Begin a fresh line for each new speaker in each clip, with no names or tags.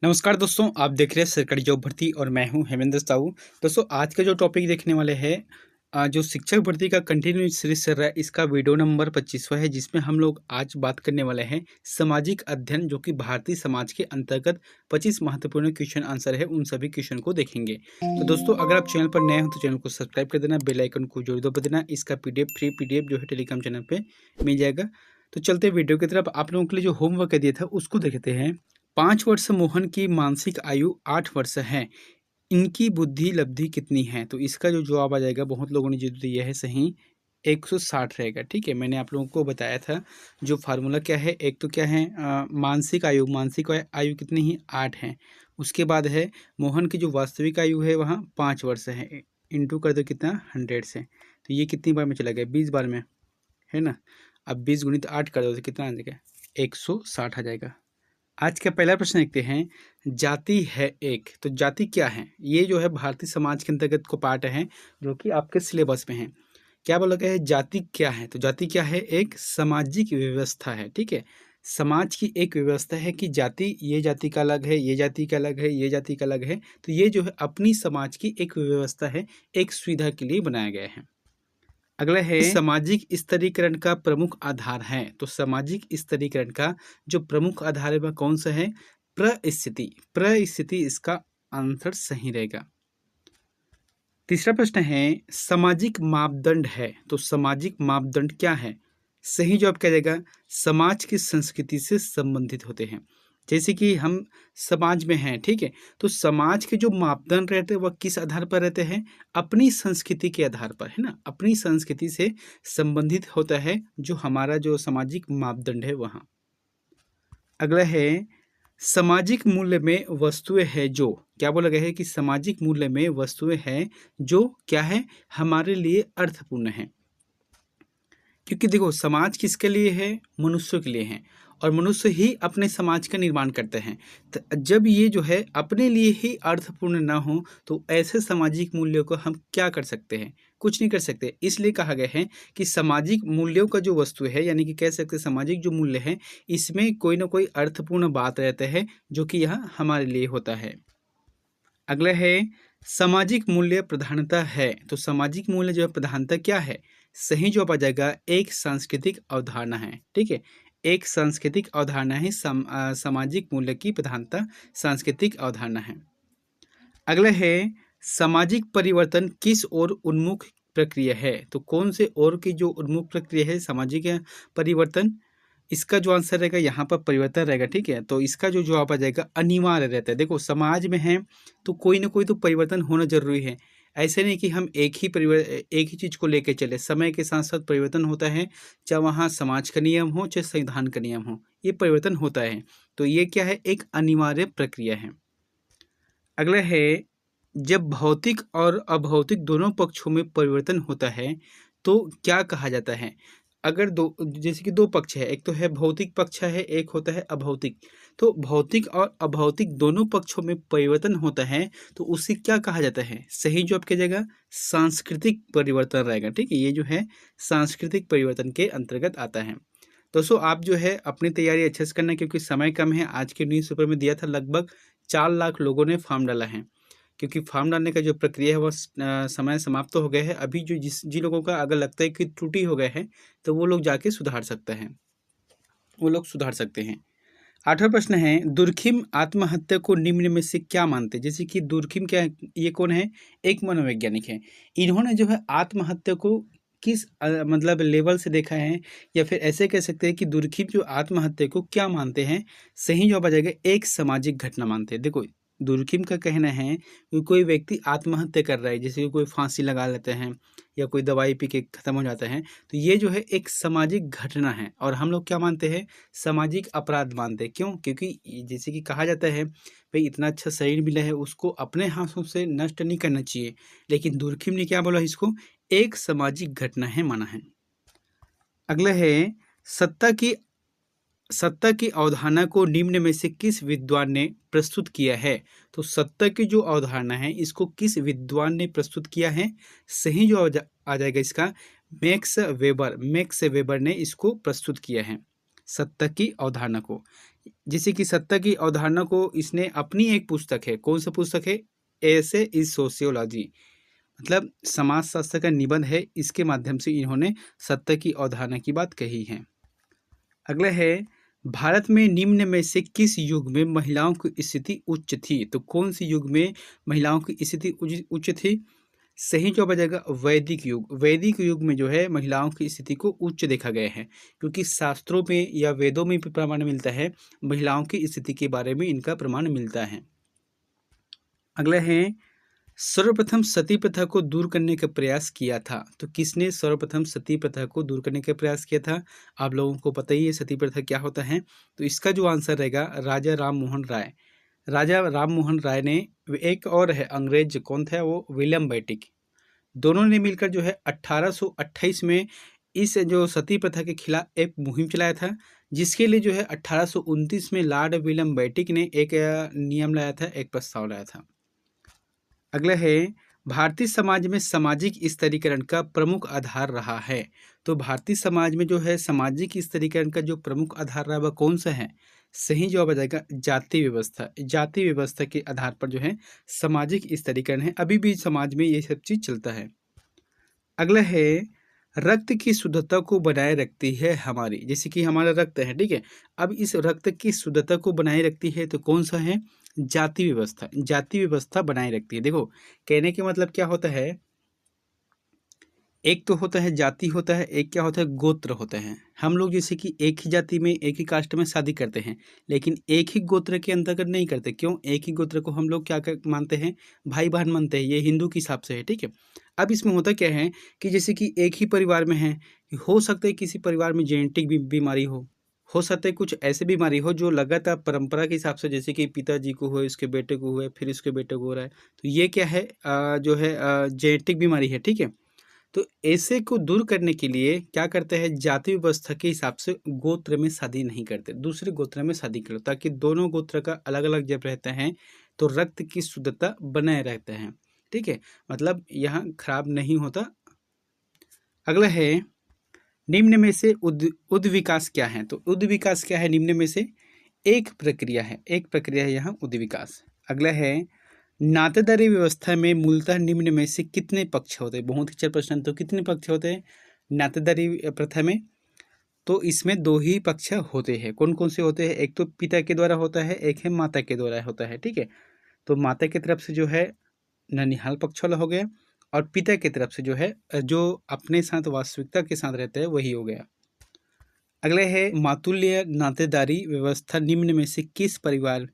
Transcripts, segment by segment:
नमस्कार दोस्तों, आप देख रहे हैं सरकारी जॉब भर्ती और मैं हूं हेमेंद्र साहू। दोस्तों, आज का जो टॉपिक देखने वाले हैं जो शिक्षक भर्ती का कंटिन्यू सीरीज चल रहा है, इसका वीडियो नंबर 25वां है, जिसमें हम लोग आज बात करने वाले हैं सामाजिक अध्ययन, जो कि भारतीय समाज के अंतर्गत 25 महत्वपूर्ण क्वेश्चन आंसर है, उन सभी क्वेश्चन को देखेंगे। तो दोस्तों, अगर आप चैनल पर नए हो तो चैनल को सब्सक्राइब कर देना, बेल आइकन को जरूर दबा देना। इसका फ्री पीडीएफ जो है टेलीग्राम चैनल पर मिल जाएगा। तो चलते वीडियो की तरफ। आप लोगों के लिए जो होमवर्क दिया था उसको देखते हैं। 5 वर्ष मोहन की मानसिक आयु 8 वर्ष है, इनकी बुद्धि लब्धि कितनी है? तो इसका जो जवाब आ जाएगा, बहुत लोगों ने जो दिया है सही, 160 रहेगा। ठीक है, मैंने आप लोगों को बताया था जो फार्मूला क्या है। एक तो क्या है, मानसिक आयु, आयु कितनी ही 8 है। उसके बाद है मोहन की जो वास्तविक आयु है वहाँ 5 वर्ष है, इंटू कर दो कितना, 100 से। तो ये कितनी बार में चला गया, 20 बार में, है ना। अब 20 गुणित 8 कर दो तो कितना आ जाएगा, 160 आ जाएगा। आज का पहला प्रश्न देखते हैं। जाति है एक, तो जाति क्या है? ये जो है भारतीय समाज के अंतर्गत को पार्ट है, जो कि आपके सिलेबस में है। क्या बोला गया है, जाति क्या है? तो जाति क्या है, एक सामाजिक व्यवस्था है। ठीक है, समाज की एक व्यवस्था है कि जाति, ये जाति का अलग है, ये जाति का अलग है, ये जाति का अलग है। तो ये जो है अपनी समाज की एक व्यवस्था है, एक सुविधा के लिए बनाया गया है। अगला है, सामाजिक स्तरीकरण का प्रमुख आधार है। तो सामाजिक स्तरीकरण का जो प्रमुख आधार है वह कौन सा है? परिस्थिति। परिस्थिति इसका आंसर सही रहेगा। तीसरा प्रश्न है, सामाजिक मापदंड है। तो सामाजिक मापदंड क्या है? सही जवाब क्या रहेगा, समाज की संस्कृति से संबंधित होते हैं। जैसे कि हम समाज में हैं, ठीक है, तो समाज के जो मापदंड रहते हैं वह किस आधार पर रहते हैं? अपनी संस्कृति के आधार पर, है ना। अपनी संस्कृति से संबंधित होता है जो हमारा जो सामाजिक मापदंड है वहाँ। अगला है, सामाजिक मूल्य में वस्तुएं है जो, क्या बोला गया है कि सामाजिक मूल्य में वस्तुएं हैं जो क्या है, हमारे लिए अर्थपूर्ण है। क्योंकि देखो, समाज किसके लिए है? मनुष्यों के लिए है, और मनुष्य ही अपने समाज का निर्माण करते हैं। तो जब ये जो है अपने लिए ही अर्थपूर्ण ना हो, तो ऐसे सामाजिक मूल्यों को हम क्या कर सकते हैं? कुछ नहीं कर सकते। इसलिए कहा गया है कि सामाजिक मूल्यों का जो वस्तु है, यानी कि कह सकते हैं सामाजिक जो मूल्य है, इसमें कोई ना कोई अर्थपूर्ण बात रहता है जो कि यह हमारे लिए होता है। अगला है, सामाजिक मूल्य प्रधानता है। तो सामाजिक मूल्य जो है प्रधानता क्या है? सही जवाब आ जाएगा, एक सांस्कृतिक अवधारणा है। ठीक है, एक सांस्कृतिक अवधारणा है। सामाजिक मूल्य की प्रधानता सांस्कृतिक अवधारणा है। अगला है, सामाजिक परिवर्तन किस ओर उन्मुख प्रक्रिया है? तो कौन से ओर की जो उन्मुख प्रक्रिया है सामाजिक परिवर्तन? इसका जो आंसर रहेगा यहाँ पर परिवर्तन रहेगा। ठीक है, तो इसका जो जवाब आ जाएगा अनिवार्य रहता है। देखो, समाज में है तो कोई ना कोई तो परिवर्तन होना जरूरी है। ऐसे नहीं कि हम एक ही चीज को लेकर चले। समय के साथ साथ परिवर्तन होता है, चाहे वहाँ समाज का नियम हो चाहे संविधान का नियम हो, ये परिवर्तन होता है। तो ये क्या है, एक अनिवार्य प्रक्रिया है। अगला है, जब भौतिक और अभौतिक दोनों पक्षों में परिवर्तन होता है तो क्या कहा जाता है? अगर दो, जैसे कि दो पक्ष है, एक तो है भौतिक पक्ष है, एक होता है अभौतिक। तो भौतिक और अभौतिक दोनों पक्षों में परिवर्तन होता है तो उसे क्या कहा जाता है? सही जवाब क्या जाएगा, सांस्कृतिक परिवर्तन रहेगा। ठीक है, ये जो है सांस्कृतिक परिवर्तन के अंतर्गत आता है। दोस्तों, आप जो है अपनी तैयारी अच्छे से करना, क्योंकि समय कम है। आज के न्यूज़पेपर में दिया था लगभग 4 लाख लोगों ने फॉर्म डाला है, क्योंकि फॉर्म डालने का जो प्रक्रिया है वह समय समाप्त हो गया है। अभी जो जिन लोगों का अगर लगता है कि त्रुटि हो गया है तो वो लोग जाके सुधार सकते हैं, वो लोग सुधार सकते हैं। 8वां प्रश्न है, दुर्खिम आत्महत्या को निम्न में से क्या मानते हैं? जैसे कि दुर्खिम क्या है, ये कौन है? एक मनोवैज्ञानिक है। इन्होंने जो है आत्महत्या को किस मतलब लेवल से देखा है, या फिर ऐसे कह सकते हैं कि दुर्खिम जो आत्महत्या को क्या मानते हैं? सही जवाब आ जाएगा, एक सामाजिक घटना मानते हैं। देखो, दुर्खिम का कहना है कि कोई व्यक्ति आत्महत्या कर रहा है, जैसे कि कोई फांसी लगा लेते हैं या कोई दवाई पी के खत्म हो जाता है, तो ये जो है एक सामाजिक घटना है, और हम लोग क्या मानते हैं? सामाजिक अपराध मानते हैं। क्यों? क्योंकि जैसे कि कहा जाता है भाई, इतना अच्छा शरीर मिला है, उसको अपने हाथों से नष्ट नहीं करना चाहिए। लेकिन दुर्खिम ने क्या बोला, इसको एक सामाजिक घटना है माना है। अगला है, सत्ता की सत्ता की अवधारणा को निम्न में से किस विद्वान ने प्रस्तुत किया है? तो सत्ता की जो अवधारणा है इसको किस विद्वान ने प्रस्तुत किया है? सही जो आ जाएगा इसका, मैक्स वेबर ने इसको प्रस्तुत किया है। सत्ता की अवधारणा को। जैसे कि सत्ता की अवधारणा को इसने अपनी एक पुस्तक है, कौन सा पुस्तक है, ऐसे इज सोशियोलॉजी, मतलब समाजशास्त्र का निबंध है, इसके माध्यम से इन्होंने सत्ता की अवधारणा की बात कही है। अगला है, भारत में निम्न में से किस युग में महिलाओं की स्थिति उच्च थी? तो कौन सी युग में महिलाओं की स्थिति उच्च थी? सही जवाब आ जाएगा वैदिक युग। वैदिक युग में जो है महिलाओं की स्थिति को उच्च देखा गया है, क्योंकि शास्त्रों में या वेदों में भी प्रमाण मिलता है, महिलाओं की स्थिति के बारे में इनका प्रमाण मिलता है। अगला है, सर्वप्रथम सती प्रथा को दूर करने का प्रयास किया था? तो किसने सर्वप्रथम सती प्रथा को दूर करने का प्रयास किया था? आप लोगों को पता ही है सती प्रथा क्या होता है। तो इसका जो आंसर रहेगा राजा राम मोहन राय। राजा राम मोहन राय ने, एक और है अंग्रेज, कौन था वो, विलियम बेंटिक, दोनों ने मिलकर जो है 1828 में इस जो सती प्रथा के खिलाफ एक मुहिम चलाया था, जिसके लिए जो है 1829 में लॉर्ड विलियम बेंटिक ने एक नियम लाया था, एक प्रस्ताव लाया था। अगला है, भारतीय समाज में सामाजिक स्तरीकरण का प्रमुख आधार रहा है? तो भारतीय समाज में जो है सामाजिक स्तरीकरण का जो प्रमुख आधार रहा वह कौन सा है? सही जवाब आ जाएगा जाति व्यवस्था। जाति व्यवस्था के आधार पर जो है सामाजिक स्तरीकरण है, अभी भी समाज में ये सब चीज चलता है। अगला है, रक्त की शुद्धता को बनाए रखती है हमारी, जैसे कि हमारा रक्त है, ठीक है, अब इस रक्त की शुद्धता को बनाए रखती है तो कौन सा है? जाति व्यवस्था। जाति व्यवस्था बनाए रखती है। देखो, कहने के मतलब क्या होता है, एक तो होता है जाति होता है, एक क्या होता है, गोत्र होता है। हम लोग जैसे कि एक ही जाति में एक ही कास्ट में शादी करते हैं, लेकिन एक ही गोत्र के अंतर्गत नहीं करते। क्यों? एक ही गोत्र को हम लोग क्या मानते हैं, भाई बहन मानते हैं, ये हिंदू के हिसाब से है, ठीक है। अब इसमें होता क्या है कि जैसे कि एक ही परिवार में है, हो सकता है किसी परिवार में जेनेटिक बीमारी हो सकता है कुछ ऐसी बीमारी हो जो लगातार परंपरा के हिसाब से, जैसे कि पिताजी को हुए, उसके बेटे को हुए, फिर उसके बेटे को हो रहा है, तो ये क्या है, जो है जेनेटिक बीमारी है, ठीक है। तो ऐसे को दूर करने के लिए क्या करते हैं, जाति व्यवस्था के हिसाब से गोत्र में शादी नहीं करते, दूसरे गोत्र में शादी करो, ताकि दोनों गोत्र का अलग अलग जब रहते हैं तो रक्त की शुद्धता बनाए रहते हैं, ठीक है, मतलब यहाँ खराब नहीं होता। अगला है, निम्न में से उद विकास क्या है? तो उद विकास क्या है निम्न में से? एक प्रक्रिया है, एक प्रक्रिया है यहाँ उद विकास। अगला है, नातेदारी व्यवस्था में मूलतः निम्न में से कितने पक्ष होते हैं? बहुत अच्छा प्रश्न। तो कितने पक्ष होते हैं नातेदारी प्रथा में? तो इसमें दो ही पक्ष होते हैं। कौन कौन से होते हैं? एक तो पिता के द्वारा होता है, एक है माता के द्वारा होता है, ठीक है। तो माता की तरफ से जो है ननिहाल पक्ष वाला हो गया, और पिता की तरफ से जो है जो अपने साथ वास्तविकता के साथ रहता है वही हो गया। अगले है, मातुल्य नातेदारी व्यवस्था निम्न में से किस परिवार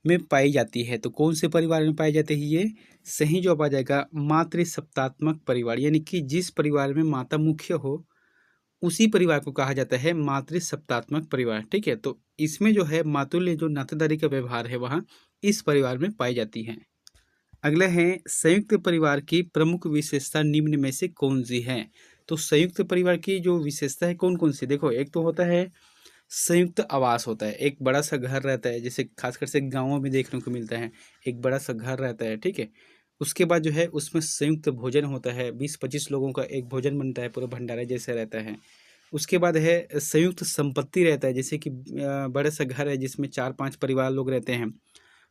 में पाई जाती है? तो कौन से परिवार में पाई जाती है ये? सही जवाब आ जाएगा मातृसत्तात्मक परिवार, यानी कि जिस परिवार में माता मुख्य हो उसी परिवार को कहा जाता है मातृसत्तात्मक परिवार, ठीक है। तो इसमें जो है मातुल्य जो नातेदारी का व्यवहार है वहाँ इस परिवार में पाई जाती है। अगला है, संयुक्त परिवार की प्रमुख विशेषता निम्न में से कौन सी है? तो संयुक्त परिवार की जो विशेषता है कौन कौन सी? देखो, एक तो होता है संयुक्त आवास होता है, एक बड़ा सा घर रहता है, जैसे खासकर से गाँवों में देखने को मिलता है, एक बड़ा सा घर रहता है, ठीक है। उसके बाद जो है उसमें संयुक्त भोजन होता है, 20-25 लोगों का एक भोजन बनता है, पूरा भंडारा जैसे रहता है। उसके बाद है संयुक्त संपत्ति रहता है, जैसे कि बड़ा सा घर है जिसमें 4-5 परिवार लोग रहते हैं,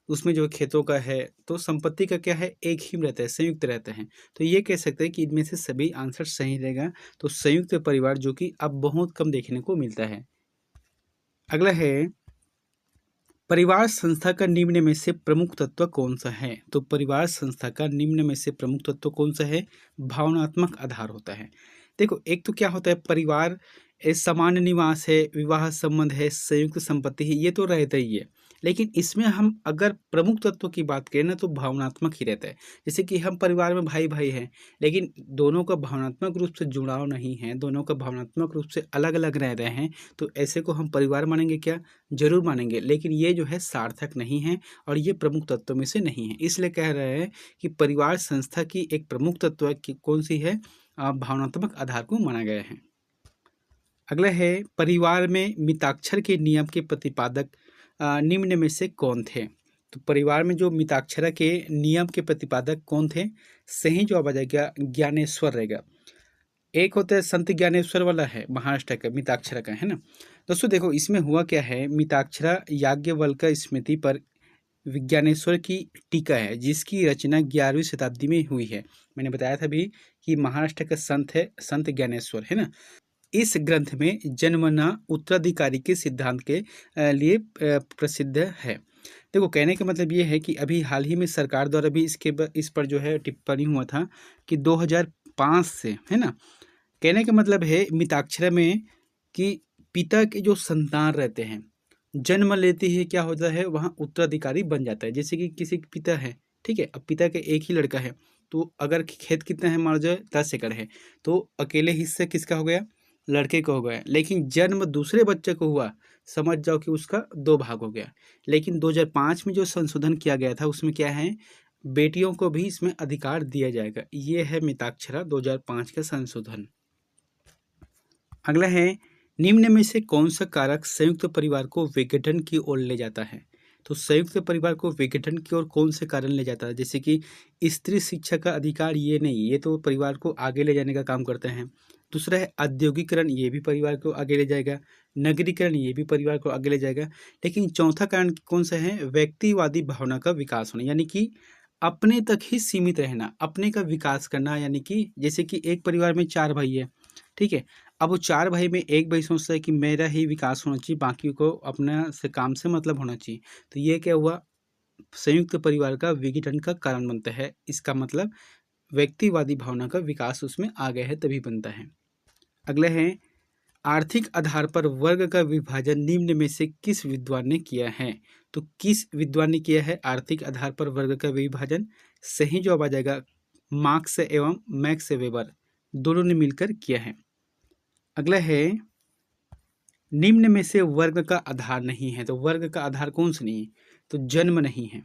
उसमें जो खेतों का है, तो संपत्ति का क्या है, एक ही रहता है, संयुक्त रहता है। तो ये कह सकते हैं कि इनमें से सभी आंसर सही रहेगा। तो संयुक्त परिवार जो कि अब बहुत कम देखने को मिलता है। अगला है, परिवार संस्था का निम्न में से प्रमुख तत्व कौन सा है? तो परिवार संस्था का निम्न में से प्रमुख तत्व कौन सा है? भावनात्मक आधार होता है। देखो, एक तो क्या होता है, परिवार सामान्य निवास है, विवाह संबंध है, संयुक्त संपत्ति है, ये तो रहता ही है, लेकिन इसमें हम अगर प्रमुख तत्व की बात करें ना तो भावनात्मक ही रहता है। जैसे कि हम परिवार में भाई भाई हैं, लेकिन दोनों का भावनात्मक रूप से जुड़ाव नहीं है, दोनों का भावनात्मक रूप से अलग अलग रह रहे हैं, तो ऐसे को हम परिवार मानेंगे क्या? जरूर मानेंगे, लेकिन ये जो है सार्थक नहीं है और ये प्रमुख तत्वों में से नहीं है। इसलिए कह रहे हैं कि परिवार संस्था की एक प्रमुख तत्व कौन सी है? भावनात्मक आधार को माना गया है। अगला है, परिवार में मिताक्षर के नियम के प्रतिपादक निम्न में से कौन थे? तो परिवार में जो मिताक्षर के नियम के प्रतिपादक कौन थे? सही जवाब आ जाएगा ज्ञानेश्वर रहेगा। एक होता है संत ज्ञानेश्वर वाला है, महाराष्ट्र का मिताक्षर का है ना, दोस्तों देखो इसमें हुआ क्या है, मिताक्षरा याज्ञवल्क्य स्मृति पर विज्ञानेश्वर की टीका है जिसकी रचना 11वीं शताब्दी में हुई है। मैंने बताया था भी कि महाराष्ट्र का संत है संत ज्ञानेश्वर, है ना। इस ग्रंथ में जन्मना उत्तराधिकारी के सिद्धांत के लिए प्रसिद्ध है। देखो कहने का मतलब ये है कि अभी हाल ही में सरकार द्वारा भी इस पर जो है टिप्पणी हुआ था कि 2005 से, है ना। कहने का मतलब है मिताक्षरा में कि पिता के जो संतान रहते हैं, जन्म लेते ही क्या होता है, वहाँ उत्तराधिकारी बन जाता है। जैसे कि किसी के पिता है, ठीक है, अब पिता के एक ही लड़का है, तो अगर खेत कितना है, मान लो 10 एकड़ है, तो अकेले हिस्से किसका हो गया, लड़के को हो गया। लेकिन जन्म दूसरे बच्चे को हुआ, समझ जाओ कि उसका 2 भाग हो गया। लेकिन 2005 में जो संशोधन किया गया था उसमें क्या है, बेटियों को भी इसमें अधिकार दिया जाएगा। ये है मिताक्षरा 2005 का संशोधन। अगला है, निम्न में से कौन सा कारक संयुक्त परिवार को विघटन की ओर ले जाता है। तो संयुक्त परिवार को विघटन की ओर कौन से कारण ले जाता है, जैसे कि स्त्री शिक्षा का अधिकार, ये नहीं, ये तो परिवार को आगे ले जाने का काम करते हैं। दूसरा है औद्योगिकरण, ये भी परिवार को आगे ले जाएगा। नगरीकरण, ये भी परिवार को आगे ले जाएगा। लेकिन चौथा कारण कौन सा है, व्यक्तिवादी भावना का विकास होना, यानी कि अपने तक ही सीमित रहना, अपने का विकास करना। यानी कि जैसे कि एक परिवार में 4 भाई है, ठीक है, अब वो 4 भाई में एक भाई सोचता है कि मेरा ही विकास होना चाहिए, बाकी को अपना से काम से मतलब होना चाहिए। तो ये क्या हुआ, संयुक्त परिवार का विघटन का कारण बनता है। इसका मतलब व्यक्तिवादी भावना का विकास उसमें आ गया है, तभी बनता है। अगला है, आर्थिक आधार पर वर्ग का विभाजन निम्न में से किस विद्वान ने किया है। तो किस विद्वान ने किया है आर्थिक आधार पर वर्ग का विभाजन। सही जवाब आ जाएगा मार्क्स एवं मैक्स वेबर, दोनों ने मिलकर किया है। अगला है, निम्न में से वर्ग का आधार नहीं है। तो वर्ग का आधार कौन सा नहीं है, तो जन्म नहीं है।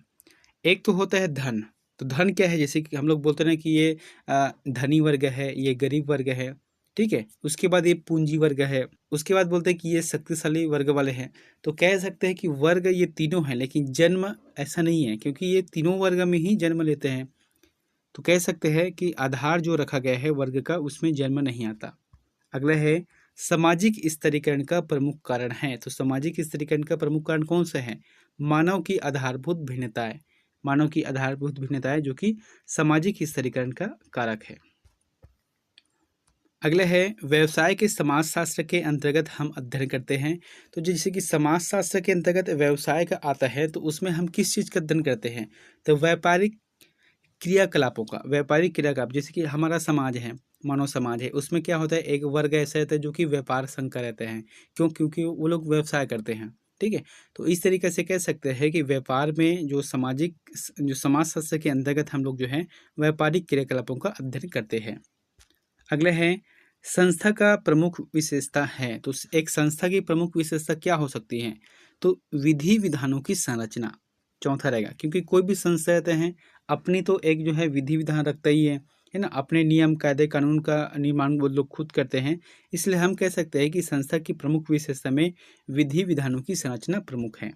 एक तो होता है धन, तो धन क्या है, जैसे कि हम लोग बोलते हैं कि ये धनी वर्ग है, ये गरीब वर्ग है, ठीक है। उसके बाद ये पूंजी वर्ग है, उसके बाद बोलते हैं कि ये शक्तिशाली वर्ग वाले हैं। तो कह सकते हैं कि वर्ग ये तीनों हैं, लेकिन जन्म ऐसा नहीं है, क्योंकि ये तीनों वर्ग में ही जन्म लेते हैं। तो कह सकते हैं कि आधार जो रखा गया है वर्ग का, उसमें जन्म नहीं आता। अगला है, सामाजिक स्तरीकरण का प्रमुख कारण है। तो सामाजिक स्तरीकरण का प्रमुख कारण कौन सा है, मानव की आधारभूत भिन्नताएं, मानव की आधारभूत भिन्नताएं जो कि सामाजिक स्तरीकरण का कारक है। अगला है, व्यवसाय के समाजशास्त्र के अंतर्गत हम अध्ययन करते हैं। तो जैसे कि समाजशास्त्र के अंतर्गत व्यवसाय का आता है, तो उसमें हम किस चीज़ का अध्ययन करते हैं, तो व्यापारिक क्रियाकलापों का, व्यापारिक क्रियाकलाप। जैसे कि हमारा समाज है, मानव समाज है, उसमें क्या होता है, एक वर्ग ऐसा रहता है जो कि व्यापार संघ का रहते हैं। क्यों, क्योंकि वो लोग व्यवसाय करते हैं, ठीक है। तो इस तरीके से कह सकते हैं कि व्यापार में जो समाज शास्त्र के अंतर्गत हम लोग जो है व्यापारिक क्रियाकलापों का अध्ययन करते हैं। अगले हैं, संस्था का प्रमुख विशेषता है। तो एक संस्था की प्रमुख विशेषता क्या हो सकती है, तो विधि विधानों की संरचना चौथा रहेगा। क्योंकि कोई भी संस्था रहते हैं अपनी तो एक जो है विधि विधान रखता ही है ना, अपने नियम कायदे कानून का निर्माण वो लोग खुद करते हैं। इसलिए हम कह सकते हैं कि संस्था की प्रमुख विशेषता में विधि विधानों की संरचना प्रमुख है।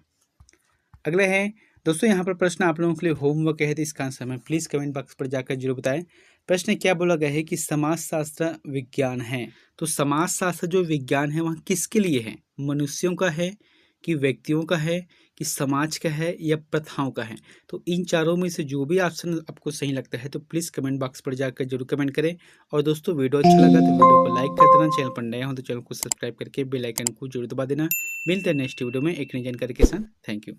अगले हैं दोस्तों, यहाँ पर प्रश्न आप लोगों के लिए होमवर्क है, तो इसका आंसर में प्लीज़ कमेंट बॉक्स पर जाकर जरूर बताएं। प्रश्न क्या बोला गया है कि समाजशास्त्र विज्ञान है। तो समाजशास्त्र जो विज्ञान है वह किसके लिए है, मनुष्यों का है कि व्यक्तियों का है कि समाज का है या प्रथाओं का है। तो इन चारों में से जो भी ऑप्शन आपको सही लगता है तो प्लीज़ कमेंट बॉक्स पर जाकर जरूर कमेंट करें। और दोस्तों वीडियो अच्छा लगा तो वीडियो को लाइक कर देना, चैनल पर नए हो तो चैनल को सब्सक्राइब करके बेल आइकन को जरूर दबा देना। मिलते हैं नेक्स्ट वीडियो में एक नई जानकारी के साथ। Thank you.